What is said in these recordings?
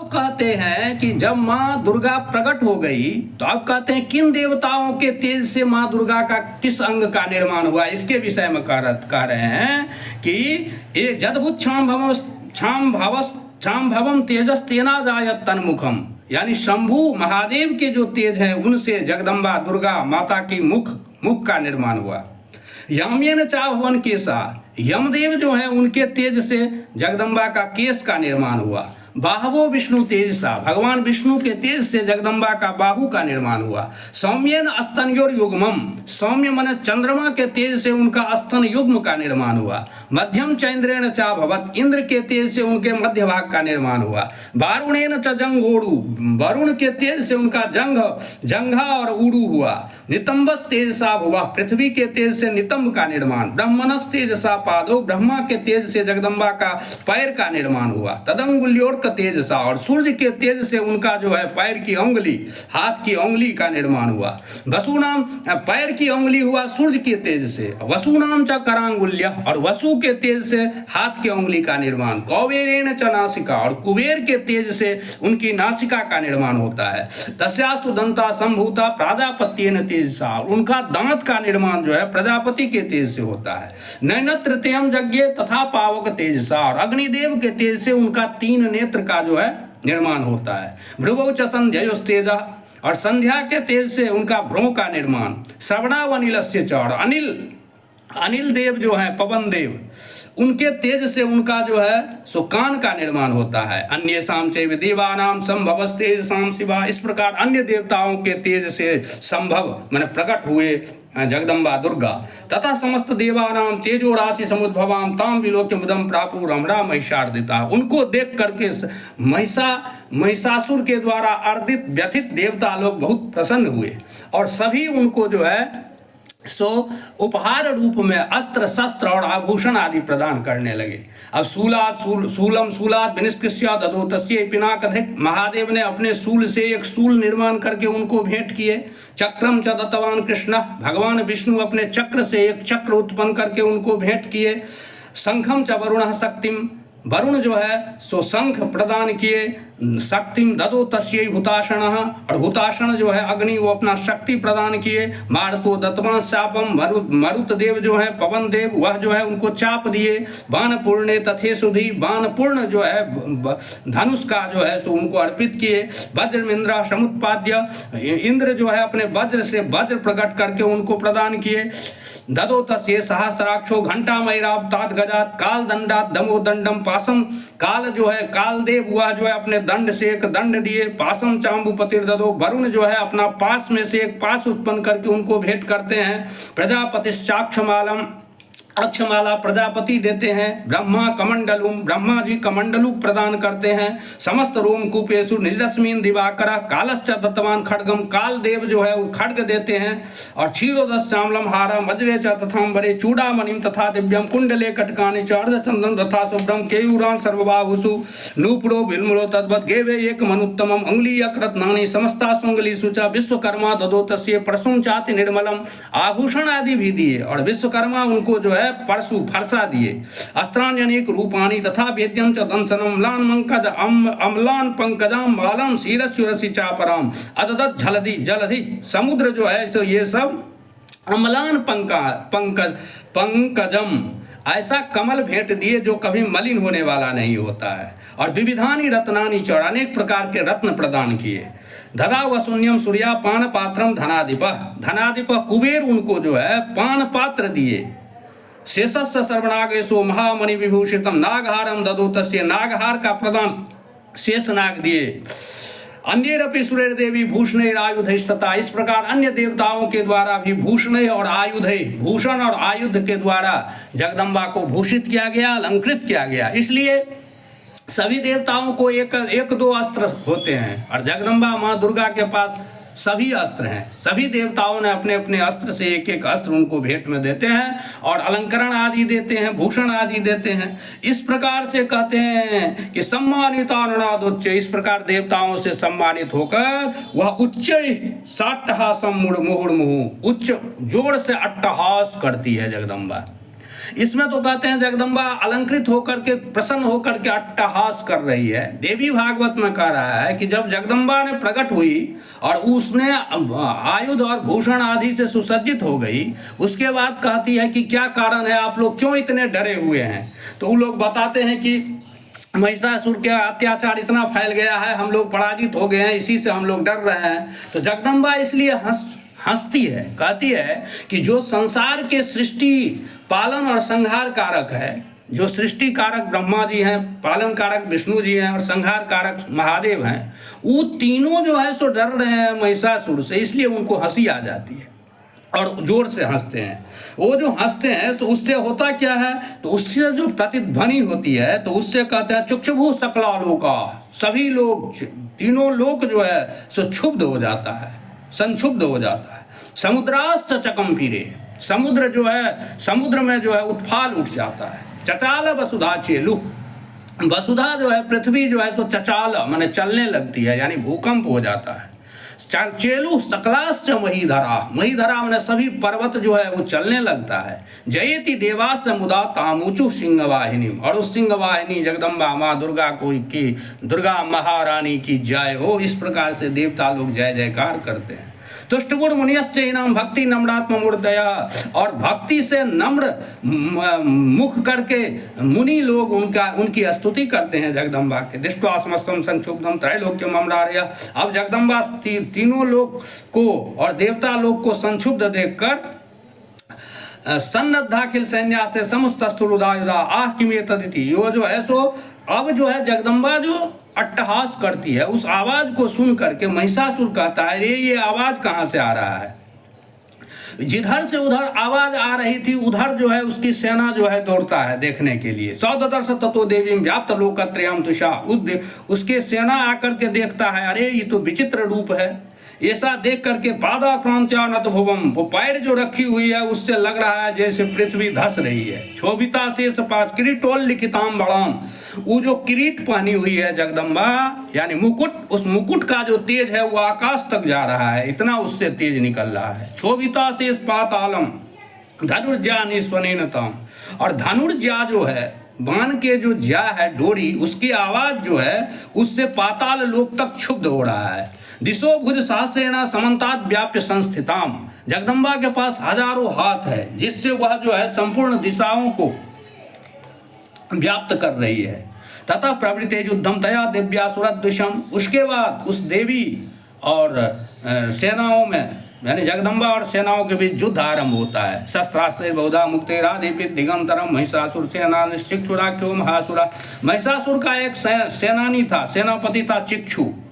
कहते हैं कि जब माँ दुर्गा प्रकट हो गई तो अब कहते हैं किन देवताओं के तेज से माँ दुर्गा का किस अंग का निर्माण हुआ, इसके विषय में कह रहे हैं कि ये जदभुत क्षाम तेजस तेना जायत तन्मुखम, यानी शंभु महादेव के जो तेज हैं उनसे जगदम्बा दुर्गा माता की मुख का निर्माण हुआ। याम्यन चाभवन केसा, यमदेव जो है उनके तेज से जगदम्बा का केस का निर्माण हुआ। बाहवो विष्णु तेजसा, भगवान विष्णु के तेज से जगदम्बा का बाहु का निर्माण हुआ। सौम्यन स्तनयोर युग्मम, सौम्य मन चंद्रमा के तेज से उनका स्तन युग्म का निर्माण हुआ। मध्यम चैन्द्रेण चा भवत, इंद्र के तेज से उनके मध्य भाग का निर्माण हुआ। वारुणेन च जंगोड़ू, वरुण के तेज से उनका जंघा और उड़ू हुआ। नितंबस तेजसा हुआ, पृथ्वी के तेज से नितंब का निर्माण। ब्रह्मणस तेजसा पादो, ब्रह्मा के तेज से जगदम्बा का पैर का निर्माण हुआ। तदंगुल्योर तेजसा, और सूर्य के तेज से उनका जो है पैर की उंगली, हाथ की उंगली का निर्माण हुआ। वसु नाम, पैर की उंगली हुआ सूर्य के तेज से। वसु नाम च करांगुल्य, और वसु के तेज से हाथ की उंगली का निर्माण। कौबेरेण च नासिका, और कुबेर के तेज से उनकी नासिका का निर्माण होता है। तस्यास्तु दंता संभूता प्राजापत्येन तेजसा, उनका दांत का निर्माण जो है प्रजापति के तेज से होता है। नैनत्र तेयम यज्ञ तथा पावक तेजसा, और अग्निदेव के तेज से उनका 3 नेत्र का जो है निर्माण होता है। भ्रुवौ च संध्यायोस्तेज, और संध्या के तेज से उनका भ्रों का निर्माण। श्रवणावनिलस्य च, और अनिल देव जो है पवन देव, उनके तेज से उनका जो है सो कान का निर्माण होता है। अन्य शाम चैव देवानाम संभव तेज शाम शिवा, इस प्रकार अन्य देवताओं के तेज से संभव माने प्रकट हुए जगदम्बा दुर्गा। तथा समस्त देवानाम तेजो राशि समुद्भवाम ताम विलोक्य मुदम प्रापु रमणा महिषार्दिता, उनको देख करके महिषासुर के द्वारा अर्दित व्यथित देवता लोग बहुत प्रसन्न हुए और सभी उनको जो है सो उपहार रूप में अस्त्र शस्त्र और आभूषण आदि प्रदान करने लगे। अब शूलम शूलात विनिष्कृष्य ददो तस्यै पिनाकधिक, महादेव ने अपने शूल से एक शूल निर्माण करके उनको भेंट किए। चक्रम च दत्तवान कृष्ण, भगवान विष्णु अपने चक्र से एक चक्र उत्पन्न करके उनको भेंट किए। शंखम च वरुण शक्तिम, वरुण जो है सो शंख प्रदान किए। शक्तिम ददो तस्यै हुताशण, और हुताशण जो है अग्नि वो अपना शक्ति प्रदान किए। मारुतो दत्तवान शापम, मरुत देव जो है पवन देव वह जो है उनको चाप दिए। बाण पूर्णे तथे सुधी, बाण पूर्ण जो है धनुष का जो है सो उनको अर्पित किए। वज्रमिंद्र समुत्पाद्य, इंद्र जो है अपने वज्र से वज्र प्रकट करके उनको प्रदान किए। ददो तस्ये सहस्त्राक्षो घंटामयराव तात गजात काल दंडात दमो दंडम पासम, काल जो है काल देव हुआ जो है अपने दंड से एक दंड दिए। पासम चाम्बुपतिर ददो, वरुण जो है अपना पास में से एक पास उत्पन्न करके उनको भेंट करते हैं। प्रजापतिश्चाक्षमालम, अक्षमाला प्रजापति देते हैं। ब्रह्मा कमंडलुम, ब्रह्मा जी कमंडलु प्रदान करते हैं। समस्त रोमकूपेशु निजरश्मीन दिवाकर, कालश्च दत्तवान खड्गम, काल देव जो है वो खड्ग देते हैं। और क्षीरोदस श्यामलम हारम वज्रे च तथांबरे चूड़ामणिम तथा दिव्यम कुंडले कटकानि च अर्धचंद्रम तथा शुभ्रम केयूरान सर्वबाहुषु नूपुरो बिल्मरो तद्वत् गेवे एक मनुत्तमम अंगुलीयक रत्नानि समस्ता सुंगलीषु च। विश्वकर्मा ददो तस्ये परशुं चाति निर्मलम, आभूषण आदि भी दिए और विश्वकर्मा उनको जो है परशु फरसा दिए। अस्त्राण्यनेक रूपाणि तथा वेद्यम च दंसनम म्लान मंकज अम्लान पंकजाम बालम शीरस्युरसि चापराम अददत झलधि जलधि, समुद्र जो है सो ये सब अम्लान पंकजम ऐसा कमल भेंट दिए जो कभी मलिन होने वाला नहीं होता है। और विविधानि रत्नानि च, अनेक प्रकार के रत्न प्रदान किए। धरा वशून्यम सूर्या पान पात्रम धनाधिप, धनाधिप कुबेर उनको जो है पान पात्र दिए। शेषस्य सर्वनागेशो महामणि विभूषितम नागहारम ददो तस्य, नागहार का प्रदान शेषनाग दिए। अन्यरपि सुरेर देवी भूषण आयुधस्तता, इस प्रकार अन्य देवताओं के द्वारा भी भूषण और आयुध, भूषण और आयुध के द्वारा जगदम्बा को भूषित किया गया, अलंकृत किया गया। इसलिए सभी देवताओं को एक दो अस्त्र होते हैं और जगदम्बा माँ दुर्गा के पास सभी अस्त्र हैं। सभी देवताओं ने अपने अपने अस्त्र से एक एक अस्त्र उनको भेंट में देते हैं और अलंकरण आदि देते हैं, भूषण आदि देते हैं। इस प्रकार से कहते हैं कि सम्मानितानुनादोच्च, इस प्रकार देवताओं से सम्मानित होकर वह उच्च साट्टहासम मुहुर्मुहु, उच्च जोर से अट्टहास करती है जगदम्बा। इसमें तो कहते हैं जगदम्बा अलंकृत होकर के, प्रसन्न होकर के अट्टहास कर रही है। देवी भागवत में कह रहा है कि जब जगदम्बा ने प्रकट हुई और उसने आयुध और भूषण आदि से सुसज्जित हो गई, उसके बाद कहती है कि क्या कारण है, आप लोग क्यों इतने डरे हुए हैं। तो वो लोग बताते हैं कि महिषासुर के अत्याचार इतना फैल गया है, हम लोग पराजित हो गए हैं, इसी से हम लोग डर रहे हैं। तो जगदम्बा इसलिए हंसती है, कहती है कि जो संसार के सृष्टि पालन और संहार कारक है, जो सृष्टि कारक ब्रह्मा जी हैं, पालन कारक विष्णु जी हैं और संहार कारक महादेव हैं, वो तीनों जो है सो डर रहे हैं महिषासुर से, इसलिए उनको हंसी आ जाती है और जोर से हंसते हैं। वो जो हंसते हैं तो उससे होता क्या है, तो उससे जो प्रतिध्वनि होती है तो उससे कहते हैं चुक्षुभु सकला लोका, सभी लोग, तीनों लोक जो है सो क्षुब्ध हो जाता है, संक्षुब्ध हो जाता है। समुद्राश्च चकंपिरे, समुद्र जो है, समुद्र में जो है उत्फाल उठ जाता है। चचाल वसुधा चेलु, वसुधा जो है पृथ्वी जो है सो चचाल माने चलने लगती है, यानी भूकंप हो जाता है। चेलु सकलाश्च महीधरा, महीधरा माने सभी पर्वत जो है वो चलने लगता है। जयति देवास मुदा तामुचु सिंहवाहिनी, और उस सिंहवाहिनी जगदम्बा माँ दुर्गा को की, दुर्गा महारानी की जय हो, इस प्रकार से देवता लोग जय जयकार करते हैं। तुष्टगुण मुनियश्च इनाम भक्ति नम्रात्म मूर्तया, और भक्ति से नम्र मुख करके मुनि लोग उनकी स्तुति करते हैं जगदम्बा के। दृष्ट्वा समस्तम संक्षुब्धम त्रैलोक्यम अमरार्य, अब जगदम्बा तीनों लोग को और देवता लोग को संक्षुब्ध देखकर सन्नद्धाखिल सैन्या से समुस्तस्तुरुदायुधा आह किमे तदिति, यो जो है सो अब जो है जगदम्बा जो अट्टहास करती है, उस आवाज को सुन करके महिषासुर कहता है रे ये आवाज कहाँ से आ रहा है। जिधर से उधर आवाज आ रही थी उधर जो है उसकी सेना जो है दौड़ता है देखने के लिए। सौदर्श ततो देवी व्याप्त लोकत्रयम तुषा, उसके सेना आकर के देखता है, अरे ये तो विचित्र रूप है। ऐसा देख करके पादाक्रांत्यानत भुवम, वो पैर जो रखी हुई है उससे लग रहा है जैसे पृथ्वी धस रही है। क्षोभिता शेष पात किरीटोल लिखिताम बड़ाम, वो जो किरीट पहनी हुई है जगदम्बा यानी मुकुट, उस मुकुट का जो तेज है वो आकाश तक जा रहा है, इतना उससे तेज निकल रहा है। क्षोभिता शेष पातालम धनुर्जा निस्वनेनतम, और धनुर्जा जो है बाण के जो जा है डोरी, उसकी आवाज जो है उससे पाताल लोक तक क्षुब्ध हो रहा है। दिशो भुज सहस्रेणा समन्तात व्याप्य संस्थिताम, जगदम्बा के पास हजारों हाथ है जिससे वह जो है संपूर्ण दिशाओं को व्याप्त कर रही है। तथा प्रवृत्ते युद्धम तया दिव्यासुरद्विषम, उसके बाद उस देवी और सेनाओं में यानी जगदम्बा और सेनाओं के बीच युद्ध आरंभ होता है। शस्त्रास्त्र बहुधा मुक्ते राधिपित दिगंतरम महिषासुर सेना चिक्षुराख्यो महासुरा, महिषासुर का एक सेनानी था, सेनापति था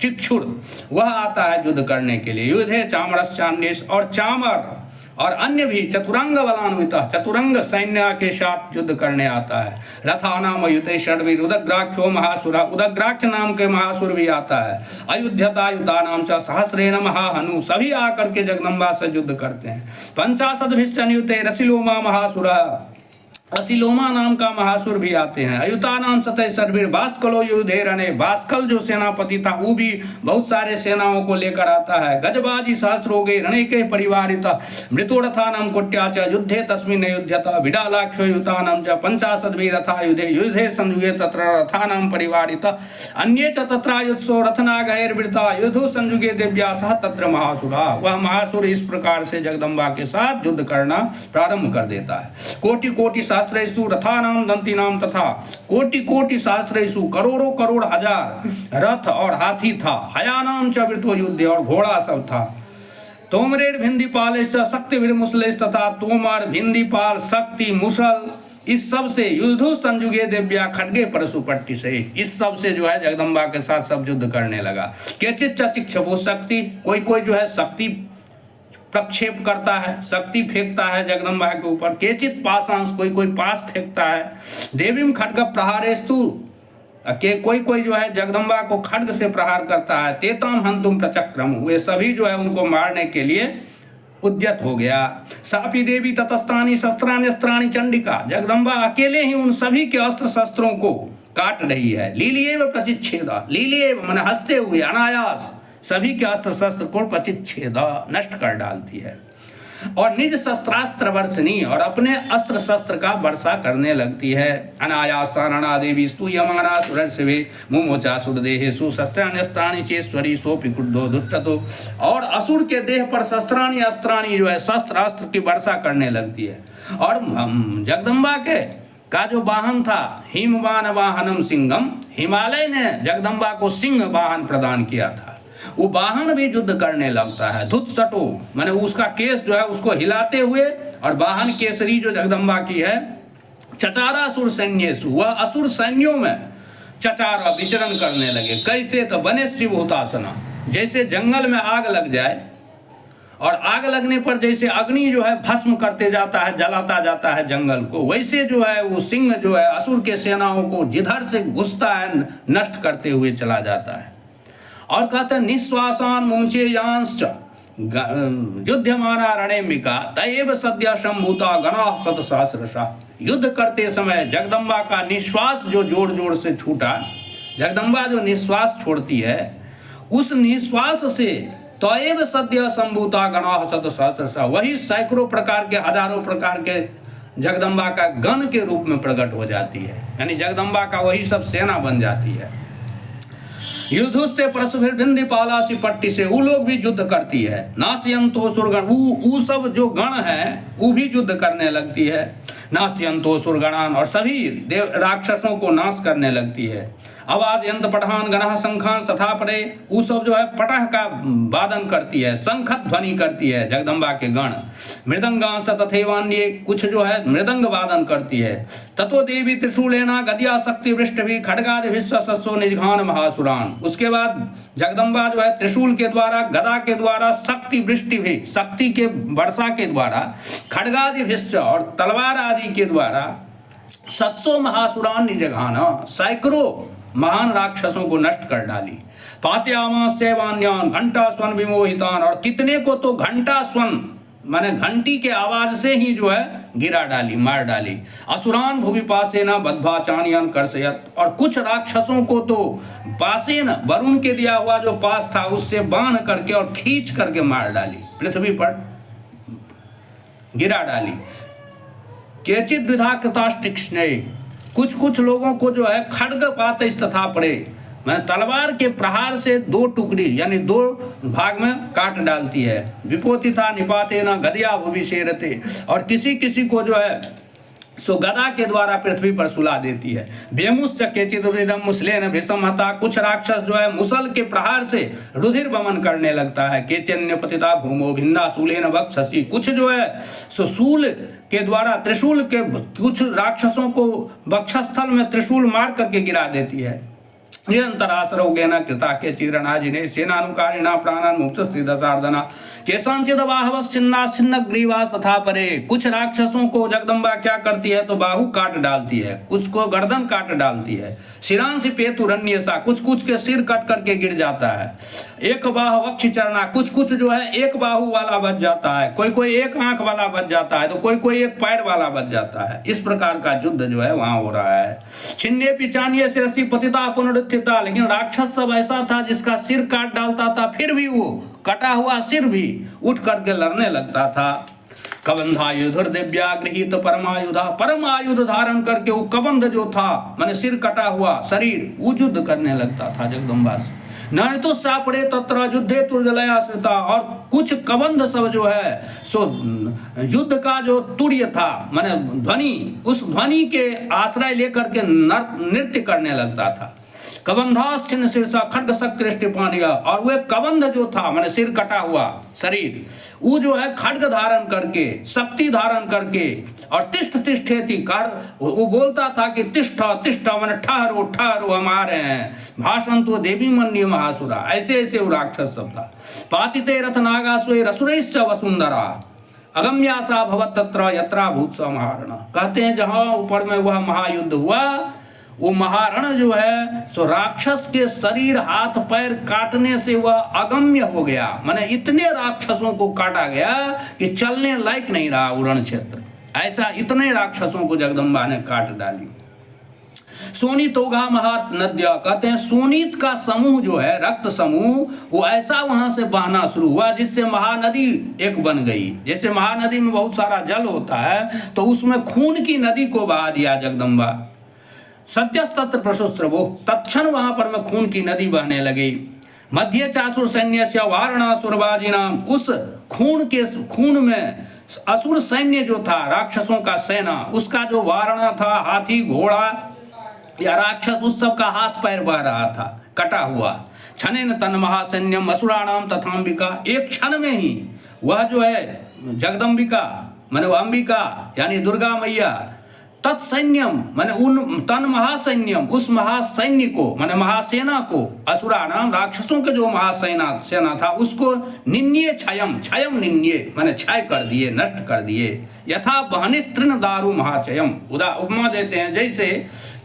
चिक्षुर, वह आता है युद्ध करने के लिए। युद्धे चामरस्यान्येश, और चामर और अन्य भी चतुरंग बलान्वित, चतुरंग सैन्य के साथ युद्ध करने आता है। रथा नाम युद्धे षड्वीर उदग्राक्षो महासुरा, उदग्राक्ष नाम के महासुर भी आता है। अयुध्यता युता नाम च सहस्रेण महाहनु, सभी आकर के जगदम्बा से युद्ध करते हैं। 50 भिश्चन्युते रसिलोमा महासुरा, असिलोमा नाम का महासुर भी आते हैं। अयुता नाम सतय सर्वीर बास्कलो युद्धे रणे, बास्कल जो सेनापति था वो भी बहुत सारे सेनाओं को लेकर आता है। गजबाजी सहस्रोगे रणे के परिवारित मृतोरथा नाम कोट्याच युद्धे तस्मिन् युध्यता विडालाक्षो युता नाम च 50 रथा युद्धे संयुगे तत्र रथा नाम परिवारित अन्ये च तत्रायुत्सो रथनागैर्वृता युद्धो संयुगे देव्या सह तत्र महासुरा, वह महासुर इस प्रकार से जगदम्बा के साथ युद्ध करना प्रारंभ कर देता है। कोटि कोटि सहस्रेषु रथानाम दंतिनाम, तथा कोटि कोटि सहस्रेषु करोड़ों करोड़ हजार रथ और हाथी था। हयानाम च वृतो युद्ध, और घोड़ा सब था। तोमरेर भिंदीपाल शक्ति मुसलेश, तथा तोमर भिंदीपाल शक्ति मुसल, इस सब से युद्धो संयुगे देव्या खड्गे परशुपट्टी से, इस सब से जो है जगदम्बा के साथ सब युद्ध करने लगा। केचित चिक्षुभो शक्ति, कोई कोई जो है शक्ति प्रक्षेप करता है, शक्ति फेंकता है जगदम्बा के ऊपर। केचित पाशांश, कोई कोई पास फेंकता है। देवीम खड्ग प्रहारेस्तु, के कोई कोई जो है जगदम्बा को खड्ग से प्रहार करता है। तेताम हंतुम प्रचक्रम, वे सभी जो है उनको मारने के लिए उद्यत हो गया। सापी देवी ततस्त्राणी शस्त्राण्य अस्त्राणी चंडिका, जगदम्बा अकेले ही उन सभी के अस्त्र शस्त्रों को काट रही है। लीलिएव प्रतिच्छेदा, लीलिएव मन हंसते हुए अनायास सभी के अस्त्र शस्त्र को प्रतिच्छेदा नष्ट कर डालती है। और निज शस्त्रास्त्र वर्षनी, और अपने अस्त्र शस्त्र का वर्षा करने लगती है। अनायास्तारणा देवी स्तूयमाना सुरर्षवे मुमोचा सुरदेहेषु शस्त्राण्यस्त्राणि चेश्वरी सोऽपि क्रुद्धो दुष्टतो। और असुर के देह पर शस्त्राणि अस्त्राणि जो है शस्त्र अस्त्र की वर्षा करने लगती है। और जगदम्बा के का जो वाहन था हिमवान वाहनम सिंहम, हिमालय ने जगदम्बा को सिंह वाहन प्रदान किया था, वो वाहन भी युद्ध करने लगता है। धुत सटो माने उसका केस जो है उसको हिलाते हुए, और वाहन केसरी जो जगदम्बा की है। चचारा असुर सैन्येषु, वह असुर सैन्यों में चचारा विचरण करने लगे। कैसे? तो वनेश्चिव हुतासना, जैसे जंगल में आग लग जाए और आग लगने पर जैसे अग्नि जो है भस्म करते जाता है, जलाता जाता है जंगल को, वैसे जो है वो सिंह जो है असुर के सेनाओं को जिधर से घुसता है नष्ट करते हुए चला जाता है। और कहते हैं निश्वासान मुंचे यांश्च युद्धमाना रणेमिका तयेव सद्य संभूता गणा शत सहस्रशः। युद्ध करते समय जगदम्बा का निश्वास जो जोर जोर से छूटा, जगदम्बा जो निश्वास छोड़ती है उस निश्वास से तयेव सद्य संभूता गणा शत सहस्रशः, वही सैकड़ों प्रकार के हजारों प्रकार के जगदम्बा का गण के रूप में प्रकट हो जाती है, यानी जगदम्बा का वही सब सेना बन जाती है। युद्धुस्ते परशुभिर्भिंदी पालासी पट्टी से वो लोग भी युद्ध करती है। नास्यंतो सुरगण, वो सब जो गण है वो भी युद्ध करने लगती है। नास्यंतो सुरगणान, और सभी देव राक्षसों को नाश करने लगती है। आवाज यंत पठान गणः शंखान तथा परे, वो सब जो है पटह का वादन करती है, शंखत ध्वनि करती है जगदम्बा के गण। मृदंगांश तथेवान्य, कुछ जो है मृदंग वादन करती है। ततो देवी त्रिशूलेना गद्या शक्ति वृष्टि भी खड्गादिभिश्च सस्सो निजघान महासुरान, उसके बाद जगदम्बा जो है त्रिशूल के द्वारा गदा के द्वारा शक्ति वृष्टि भी, शक्ति के वर्षा के द्वारा, खड्गादिभिश्च और तलवार आदि के द्वारा सत्सो महासुरान निजघाना, सैकड़ों महान राक्षसों को नष्ट कर डाली। पात्यामास्यवान्यान घंटा स्वन विमोहितान, और कितने को तो घंटा स्वन माने घंटी के आवाज से ही जो है गिरा डाली, मार डाली। असुरान भूमि पासेना बद्धा चाणियन कर्षयत, और कुछ राक्षसों को तो पासेन वरुण के दिया हुआ जो पास था उससे बांध करके और खींच करके मार डाली, पृथ्वी पर गिरा डाली। केचित विधा कृताष्टिक्ष्णे, कुछ कुछ लोगों को जो है खड्ग पात तथा पड़े, मैंने तलवार के प्रहार से दो टुकड़ी यानी दो भाग में काट डालती है। विपोति था निपाते न गदिया भुविशेरते, और किसी किसी को जो है सो गदा के द्वारा पृथ्वी पर सुला देती है। बेमुश्च केचित रुधिरम मुसलेन भृशम हता, कुछ राक्षस जो है मुसल के प्रहार से रुधिर वमन करने लगता है। केचन्य पतिता भूमो भिन्ना शूलेन वक्षसि, कुछ जो है सो शूल के द्वारा त्रिशूल के कुछ राक्षसों को वक्षस्थल में त्रिशूल मार करके गिरा देती है। निरंतरासरोगेन कृता के चीरणाजिने सेनानुकारिणा प्राणान मुक्तस्ति दशार्दना केशांचिद बाहवश्चिन्ना छिन्न ग्रीवा तथा परे, कुछ राक्षसों को जगदम्बा क्या करती है तो बाहु काट डालती है, कुछ को गर्दन काट डालती है। शिरांशि पेतुरन्यसा, कुछ कुछ के सिर कट करके गिर जाता है। एक बाह वक्ष चरणा, कुछ कुछ जो है एक बाहु वाला बच जाता है, कोई कोई एक आंख वाला बच जाता है, तो कोई कोई एक पैर वाला बच जाता है। इस प्रकार का युद्ध जो है वहां हो रहा है। छिन्ने पिचानिये शिरसि पतिता पुनरुत्थिता, लेकिन राक्षस सब ऐसा था जिसका सिर काट डालता था फिर भी वो कटा हुआ सिर भी उठ करके लड़ने लगता था। कबंधायुधुर दिव्या गृहीत परमायुधा, परम आयुध धारण करके वो कबंध जो था माने सिर कटा हुआ शरीर वो युद्ध करने लगता था जगदम्बा से। न तो सापड़े तत्र युद्धे तुर्जलयाश्रिता, और कुछ कबंध सब जो है सो युद्ध का जो तुर्य था माने ध्वनि, उस ध्वनि के आश्रय लेकर के नृत्य करने लगता था। कबंधास छिन्न शीर्षा खड्ग सक्कृष्टि पानिया, और वह कबंध जो था माने सिर कटा हुआ शरीर वो जो है खड्ग धारण करके शक्ति धारण करके और तिष्ठ तिष्ठेति कर वो बोलता था कि तिष्ठ तिष्ठ माने ठहरो ठहरो हम आ रहे हैं। भाषण तो देवी मन्य महासुरा, ऐसे ऐसे वो राक्षस सब था। पातिते रथ नागास्वे रसुरैश्च वसुंधरा अगम्यासा भवत तत्र यत्रा भूत समाहरण, कहते हैं जहां ऊपर में वह महायुद्ध हुआ वो महारण जो है सो राक्षस के शरीर हाथ पैर काटने से वह अगम्य हो गया, माने इतने राक्षसों को काटा गया कि चलने लायक नहीं रहा वो रण क्षेत्र। ऐसा इतने राक्षसों को जगदम्बा ने काट डाली। सोनितोगा महात नद्या, कहते हैं सोनित का समूह जो है, रक्त समूह, वो ऐसा वहां से बहना शुरू हुआ जिससे महानदी एक बन गई। जैसे महानदी में बहुत सारा जल होता है तो उसमें खून की नदी को बहा दिया जगदम्बा। सत्यस्तत्र प्रशुस्रवो, तत्क्षण वहां पर में खून की नदी बहने लगी। मध्य चासुर सैन्य से वारणासुरबाजिनाम, उस खून में असुर सैन्य जो था, राक्षसों का सेना, उसका जो वारणा था, हाथी घोड़ा या राक्षस, उस सब का हाथ पैर बह रहा था, कटा हुआ। क्षणेन तन महासैन्यम असुराणाम तथाम्बिका, एक क्षण में ही वह जो है जगदम्बिका माने अंबिका यानी दुर्गा मैया, तत्सैन्यम माने उन तन महासैन्यम, उस महासैन्य को माने महासेना को, असुराणाम राक्षसों के जो सेना था उसको निन्ये क्षयम, क्षयम निन्ये माने क्षय कर दिए, नष्ट कर दिए। यथा बहनिस तृण दारु महाचयम, उपमा देते हैं जैसे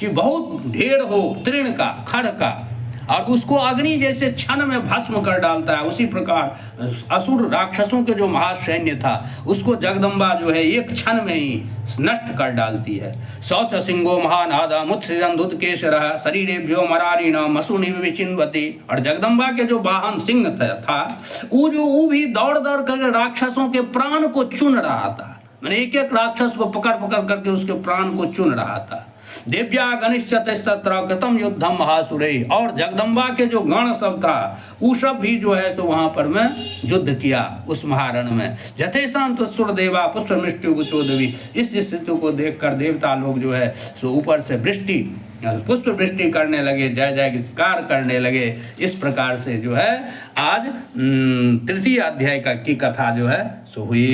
कि बहुत ढेर हो तृण का, खड़ का, और उसको अग्नि जैसे क्षण में भस्म कर डालता है, उसी प्रकार असुर राक्षसों के जो महासैन्य था उसको जगदम्बा जो है एक क्षण में ही नष्ट कर डालती है। शौच सिंहो महानादा मुत्सृजन केशरः शरीरेभ्यो मरारिण मसूनि विचिन्वति, और जगदम्बा के जो वाहन सिंह था वो भी दौड़ दौड़ कर राक्षसों के प्राण को चुन रहा था, मैंने एक एक राक्षस को पकड़ पकड़ करके उसके प्राण को चुन रहा था। देव्या गणिष्यतस्तत्र कृतम युद्धम महासुरे, और जगदम्बा के जो गण सब था वो सब भी जो है सो वहां पर में युद्ध किया उस महारण में। यथेशाम तत्सुर देवा पुष्प मृत्यु गुचोदवी, इस स्थिति को देखकर देवता लोग जो है सो ऊपर से वृष्टि, पुष्प वृष्टि करने लगे, जय जयकार करने लगे। इस प्रकार से जो है आज तृतीय अध्याय की कथा जो है सो हुई।